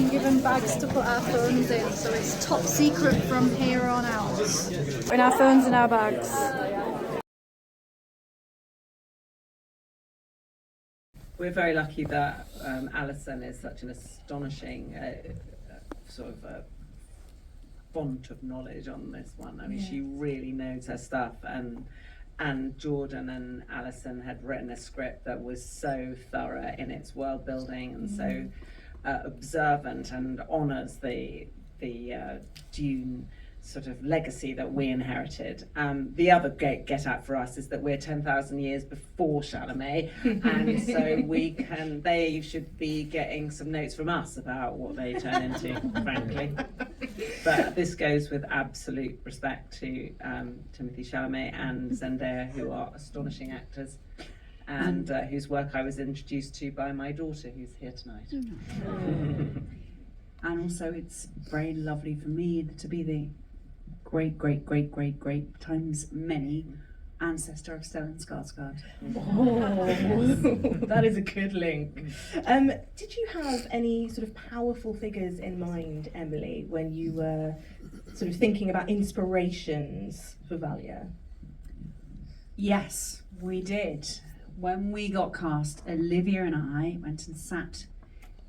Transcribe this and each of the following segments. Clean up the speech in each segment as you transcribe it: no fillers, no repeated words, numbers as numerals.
been given bags to put our phones in, so it's top secret from here on out. Putting our phones in our bags. We're very lucky that Alison is such an astonishing font of knowledge on this one. I mean, she really knows her stuff, and Jordan and Alison had written a script that was so thorough in its world building and so observant and honours the Dune sort of legacy that we inherited. The other great get out for us is that we're 10,000 years before Chalamet, and so they should be getting some notes from us about what they turn into, frankly. But this goes with absolute respect to Timothée Chalamet and Zendaya, who are astonishing actors, and whose work I was introduced to by my daughter, who's here tonight. And also it's very lovely for me to be the great times many ancestor of Stellan Skarsgård. Oh, that is a good link. Did you have any sort of powerful figures in mind, Emily, when you were sort of thinking about inspirations for Valia? Yes, we did. When we got cast, Olivia and I went and sat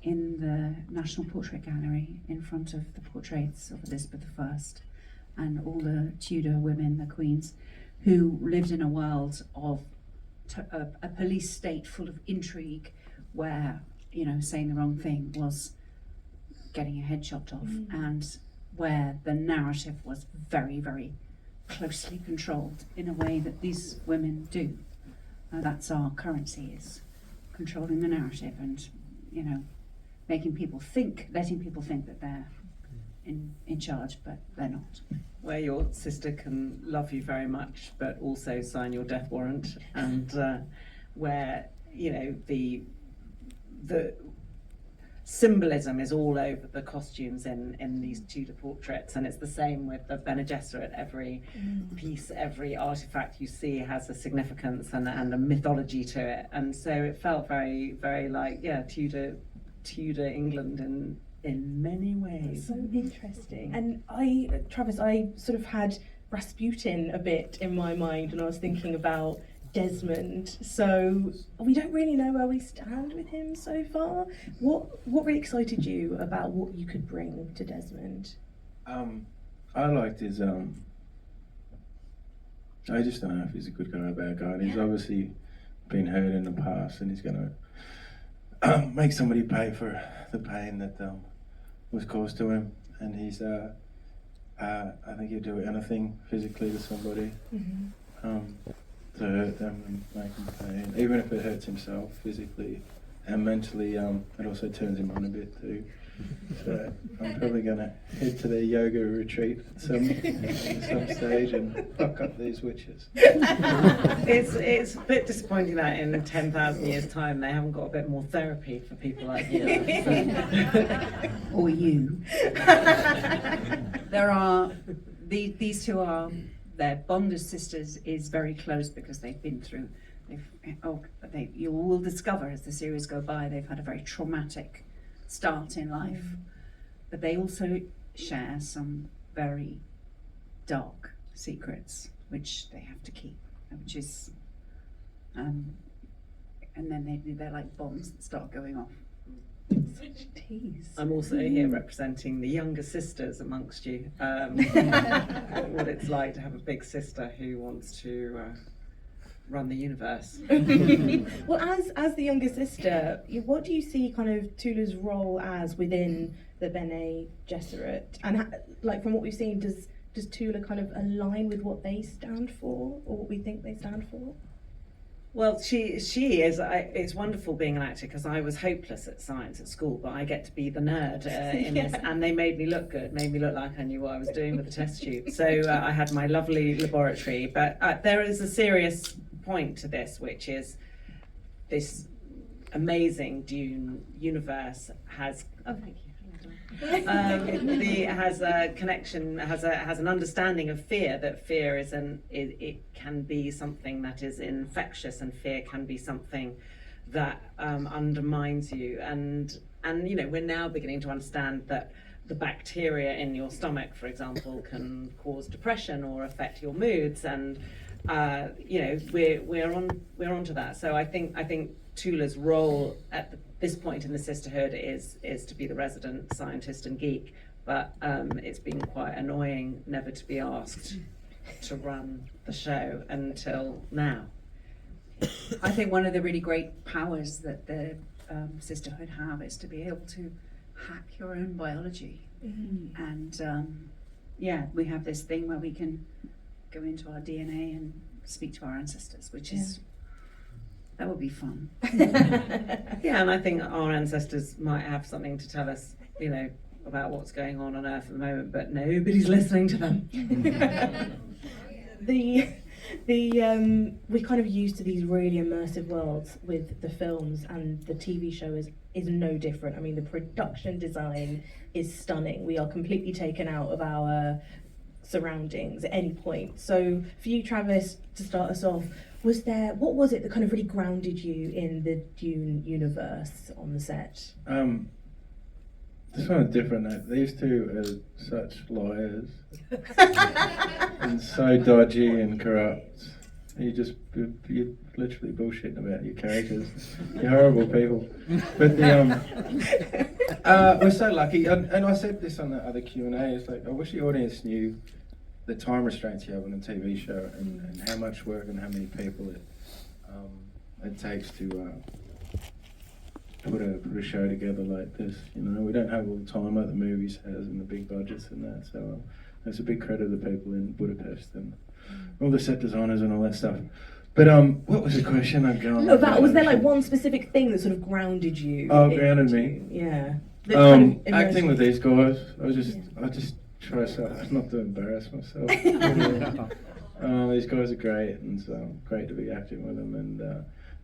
in the National Portrait Gallery in front of the portraits of Elizabeth I and all the Tudor women, the queens, who lived in a world of a police state full of intrigue, where, you know, saying the wrong thing was getting your head chopped off, and where the narrative was very, very closely controlled in a way that these women do. That's our currency, is controlling the narrative and, you know, letting people think that they're in charge, but they're not. Where your sister can love you very much, but also sign your death warrant, and where, you know, the symbolism is all over the costumes in these Tudor portraits, and it's the same with the Bene Gesserit. Every piece, every artifact you see has a significance and a mythology to it, and so it felt very, very like Tudor England in many ways. So interesting. And Travis, I sort of had Rasputin a bit in my mind when I was thinking about Desmond. So we don't really know where we stand with him so far. What really excited you about what you could bring to Desmond? I liked his I just don't know if he's a good guy or a bad guy. And he's obviously been hurt in the past, and he's gonna make somebody pay for the pain that was caused to him, and he's I think he'll do anything physically to somebody to hurt them and make them pain, even if it hurts himself physically and mentally. It also turns him on a bit too. So I'm probably gonna head to their yoga retreat at some stage and fuck up these witches. It's a bit disappointing that in 10,000 years' time they haven't got a bit more therapy for people like you. Or you. There are these two are, their bond as sisters is very close because they've been through. You will discover as the series go by they've had a very traumatic start in life, but they also share some very dark secrets which they have to keep, which is and then they're like bombs that start going off. Such tease. I'm also here representing the younger sisters amongst you. What it's like to have a big sister who wants to run the universe. Well, as the younger sister, what do you see kind of Tula's role as within the Bene Gesserit? And like from what we've seen, does Tula kind of align with what they stand for, or what we think they stand for? Well, she is. It's wonderful being an actor because I was hopeless at science at school, but I get to be the nerd in this, and they made me look good, made me look like I knew what I was doing with the test tube. So I had my lovely laboratory, but there is a serious point to this, which is this amazing Dune universe has. Oh, thank you. Has a connection, has an understanding of fear. That fear it can be something that is infectious, and fear can be something that undermines you. And and you know, we're now beginning to understand that the bacteria in your stomach, for example, can cause depression or affect your moods, and you know, we're onto that. So I think Tula's role at this point in the Sisterhood is to be the resident scientist and geek, but it's been quite annoying never to be asked to run the show until now. I think one of the really great powers that the Sisterhood have is to be able to hack your own biology. And yeah, we have this thing where we can go into our DNA and speak to our ancestors, which is, that would be fun. Yeah, and I think our ancestors might have something to tell us, you know, about what's going on Earth at the moment, but nobody's listening to them. We're kind of used to these really immersive worlds with the films, and the TV show is no different. I mean, the production design is stunning. We are completely taken out of our surroundings at any point. So for you, Travis, to start us off, what was it that kind of really grounded you in the Dune universe on the set? This one's different. These two are such liars and so dodgy and corrupt. You're literally bullshitting about your characters. You're horrible people. But we're so lucky. And I said this on the other Q&A. It's like, I wish the audience knew the time restraints you have on a TV show, and how much work and how many people it takes to put a show together like this. You know, we don't have all the time like the movies has and the big budgets and that. So it's a big credit to the people in Budapest and all the set designers and all that stuff. But what was the question? I'm going. Was there like one specific thing that sort of grounded you? Oh, grounded me. Yeah. Acting with these guys, I just try so hard not to embarrass myself. These guys are great, and so great to be acting with them. And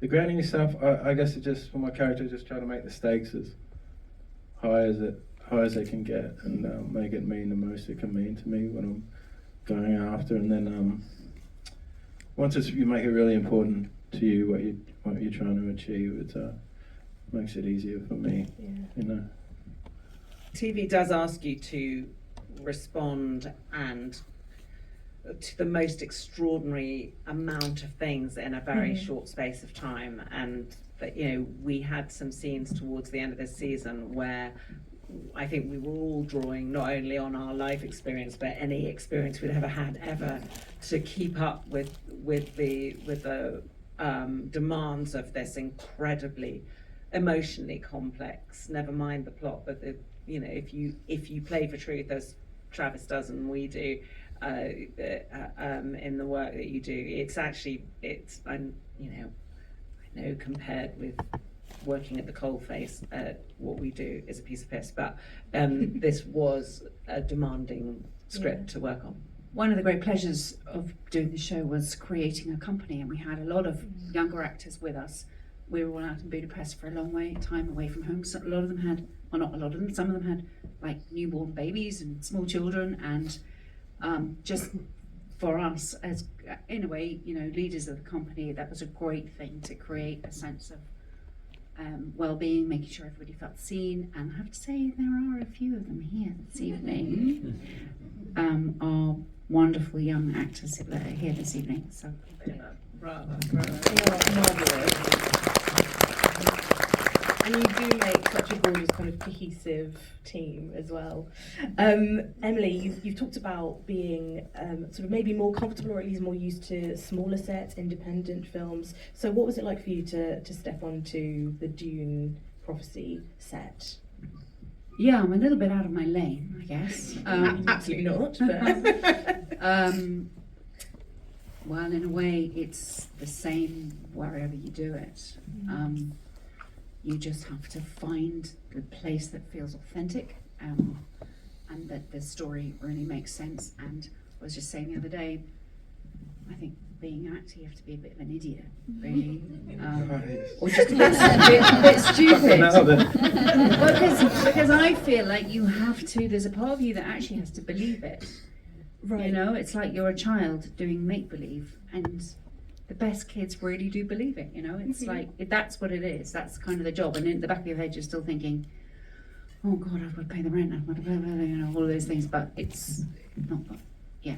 the grounding stuff, I guess it just, for my character, just try to make the stakes as high as they can get, and make it mean the most it can mean to me when I'm going after. And then once you make it really important to you what you're trying to achieve, it makes it easier for me. Yeah. You know. TV does ask you to respond and to the most extraordinary amount of things in a very short space of time, and that, you know, we had some scenes towards the end of this season where I think we were all drawing not only on our life experience but any experience we'd ever had to keep up with the demands of this incredibly emotionally complex, never mind the plot, but you know, if you play for truth as Travis does and we do in the work that you do, I know compared with working at the coalface, what we do is a piece of piss, but this was a demanding script to work on. One of the great pleasures of doing the show was creating a company, and we had a lot of younger actors with us. We were all out in Budapest for a long time away from home. So a lot of them had, well, not a lot of them, some of them had like newborn babies and small children, and just for us as, in a way, you know, leaders of the company, that was a great thing to create a sense of well-being, making sure everybody felt seen. And I have to say, there are a few of them here this evening. Our wonderful young actors that are here this evening. So, and you do make such a gorgeous kind of cohesive team as well. Emily, you've talked about being sort of maybe more comfortable, or at least more used to smaller sets, independent films. So what was it like for you to step onto the Dune Prophecy set? Yeah, I'm a little bit out of my lane, I guess. Absolutely not. But well, in a way, it's the same wherever you do it. You just have to find the place that feels authentic, and that the story really makes sense. And I was just saying the other day, I think being an actor, you have to be a bit of an idiot, really, or just a bit stupid. Because I feel like you have to. There's a part of you that actually has to believe it. Right. You know, it's like you're a child doing make believe, and the best kids really do believe it. You know, it's like that's what it is. That's kind of the job. And in the back of your head, you're still thinking, oh God, I've got to pay the rent, I've got to, all of those things, but it's not, yeah.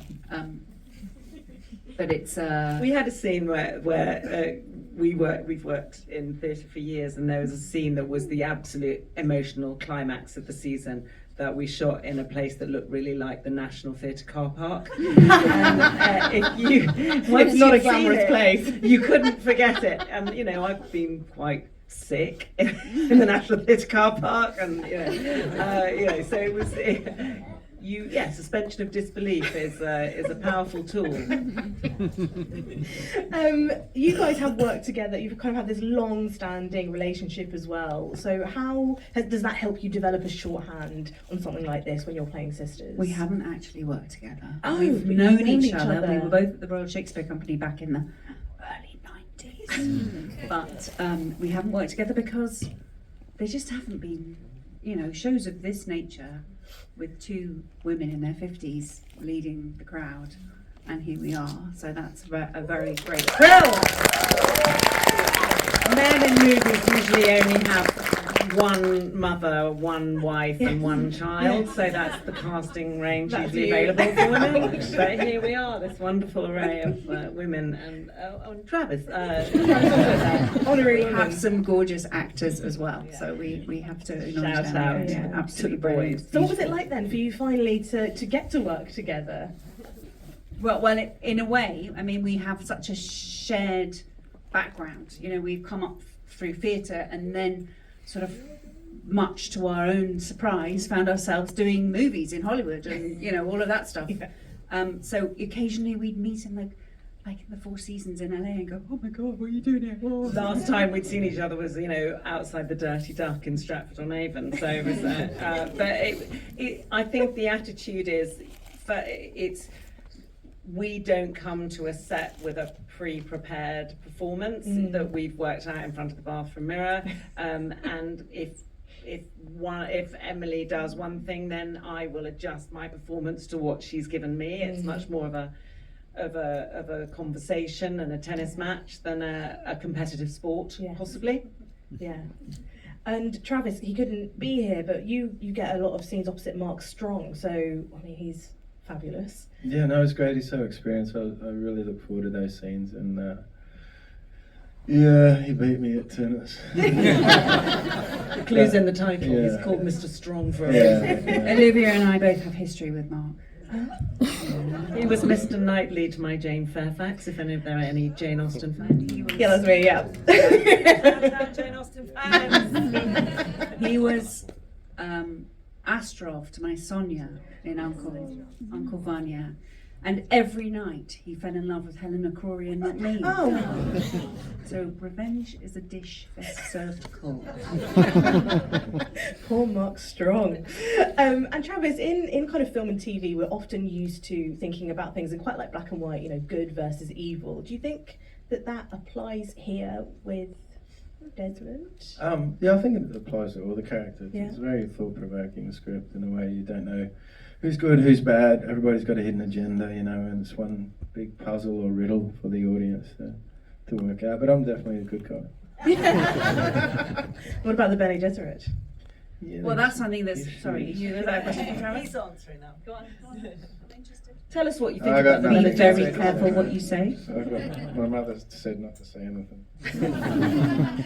But it's... We had a scene where we've worked in theatre for years, and there was a scene that was the absolute emotional climax of the season that we shot in a place that looked really like the National Theatre car park. And It's not a glamorous place. You couldn't forget it. And I've been quite sick in the National Theatre car park, and so it was. Suspension of disbelief is a powerful tool. You guys have worked together. You've kind of had this long-standing relationship as well. So does that help you develop a shorthand on something like this when you're playing sisters? We haven't actually worked together. Oh, We've but known you've each other. We were both at the Royal Shakespeare Company back in the early 90s. But we haven't worked together because there just haven't been, shows of this nature with two women in their 50s leading the crowd, and here we are. So that's a very great thrill. Men in movies usually only have one mother, one wife, and one child, so that's the casting range usually available for women. But here we are, this wonderful array of women, and Travis. We have some gorgeous actors as well, so we have to acknowledge Shout them. out Yeah, to absolutely the brilliant. boys. So what was it like then for you finally to get to work together? Well, in a way, I mean, we have such a shared background. We've come up through theatre, and then sort of, much to our own surprise, found ourselves doing movies in Hollywood and all of that stuff. So occasionally we'd meet in like in the Four Seasons in LA and go, oh my God, what are you doing here? Oh. Last time we'd seen each other was outside the Dirty Duck in Stratford-on-Avon. So it was, but I think the attitude is, we don't come to a set with a pre-prepared performance that we've worked out in front of the bathroom mirror, and if Emily does one thing, then I will adjust my performance to what she's given me. It's much more of a conversation and a tennis match than a competitive sport, possibly. Yeah. And Travis, he couldn't be here, but you get a lot of scenes opposite Mark Strong, so I mean he's fabulous. Yeah, no, it's great. He's so experienced. I really look forward to those scenes, and he beat me at tennis. The clue's in the title. Yeah. He's called Mr. Strong for a reason. Olivia and I both have history with Mark. He was Mr. Knightley to my Jane Fairfax, if there are any Jane Austen fans. Yeah, that's me, yeah. Jane Austen fans. He was Astrov to my Sonia in Uncle Vanya. And every night he fell in love with Helena Crawley and not me. Oh. So revenge is a dish best served cold. Poor Mark Strong. And Travis, in kind of film and TV, we're often used to thinking about things in quite like black and white, good versus evil. Do you think that applies here with Desmond? Yeah, I think it applies to all the characters. Yeah. It's a very thought-provoking script in a way. You don't know who's good, who's bad. Everybody's got a hidden agenda, and it's one big puzzle or riddle for the audience to work out. But I'm definitely a good guy. What about the Bene Gesserit? Yeah, Well, that's something that's... Yes, Sorry, yes. you have that question for Travis? He's answering now. Go on. I'm interested. Tell us what you think I got about the nothing. Be Bene very Gesserit. careful what you say. My mother said not to say anything.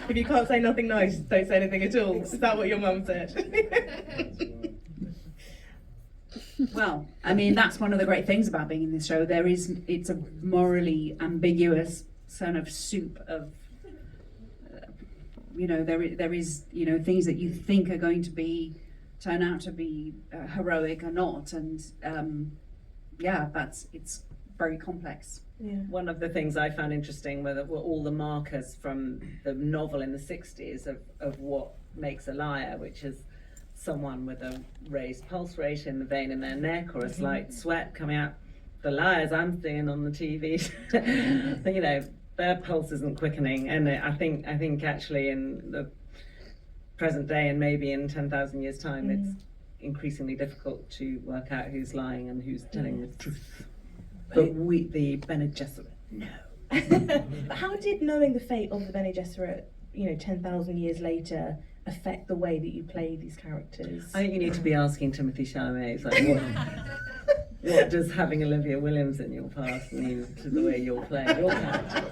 If you can't say nothing nice, don't say anything at all. Is that what your mum said? Well, I mean, that's one of the great things about being in this show. It's a morally ambiguous sort of soup of, there is things that you think are going to turn out to be heroic or not, and it's very complex. Yeah. One of the things I found interesting were all the markers from the novel in the 60s of what makes a liar, which is someone with a raised pulse rate in the vein in their neck, or a slight sweat coming out. The liars I'm seeing on the TV, their pulse isn't quickening, and I think actually in the present day and maybe in 10,000 years' time, it's increasingly difficult to work out who's lying and who's telling the truth. But the Bene Gesserit, no. But how did knowing the fate of the Bene Gesserit, 10,000 years later, affect the way that you play these characters? I think you need to be asking Timothy Chalamet, like, what does having Olivia Williams in your past mean to the way you're playing your character?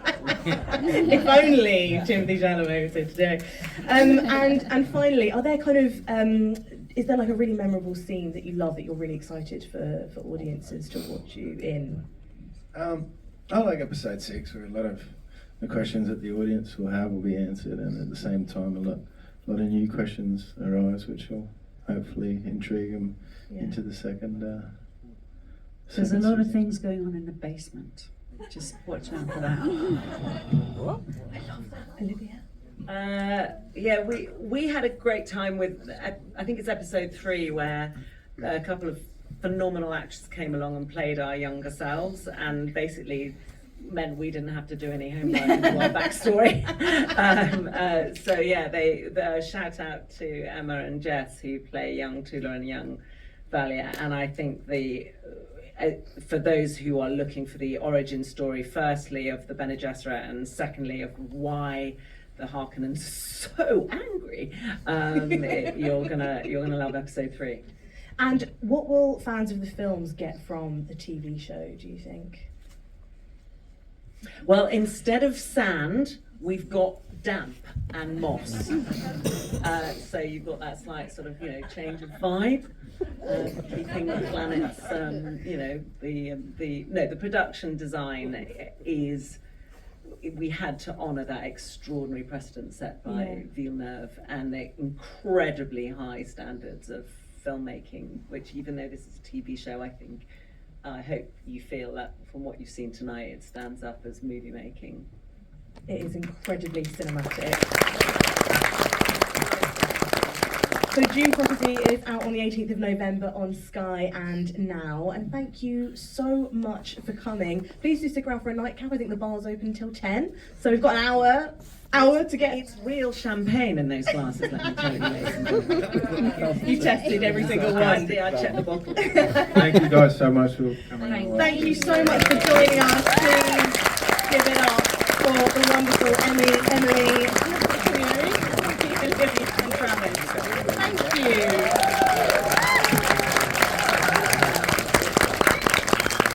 If only Timothy Chalamet was here today. And finally, are there kind of is there like a really memorable scene that you love that you're really excited for audiences to watch you in? I like episode 6, where a lot of the questions that the audience will have will be answered, and at the same time a lot of new questions arise, which will hopefully intrigue them into the second. There's a lot of season. things going on in the basement. Just watch out for that. Olivia? Yeah, we had a great time with, I think it's episode 3, where a couple of phenomenal actors came along and played our younger selves, and basically meant we didn't have to do any homework into our backstory. So yeah, they shout out to Emma and Jess, who play young Tula and young Valia, and I think for those who are looking for the origin story, firstly of the Bene Gesserit, and secondly of why the Harkonnens are so angry, you're gonna love episode 3. And what will fans of the films get from the TV show, do you think? Well, instead of sand, we've got damp and moss. So you've got that slight sort of, change of vibe, keeping the planets, the production design is, we had to honour that extraordinary precedent set by Villeneuve and the incredibly high standards of filmmaking, which, even though this is a TV show, I hope you feel that from what you've seen tonight, it stands up as movie making. It is incredibly cinematic. So Dune Prophecy is out on the 18th of November on Sky and Now. And thank you so much for coming. Please do stick around for a nightcap. I think the bar's open until 10. So we've got an hour to get. It's real champagne in those glasses, let me tell you, ladies and gentlemen. You tested every single one. I checked the bottle. Thank you guys so much for coming. Thank you so much for joining us. Please give it up for the wonderful Emily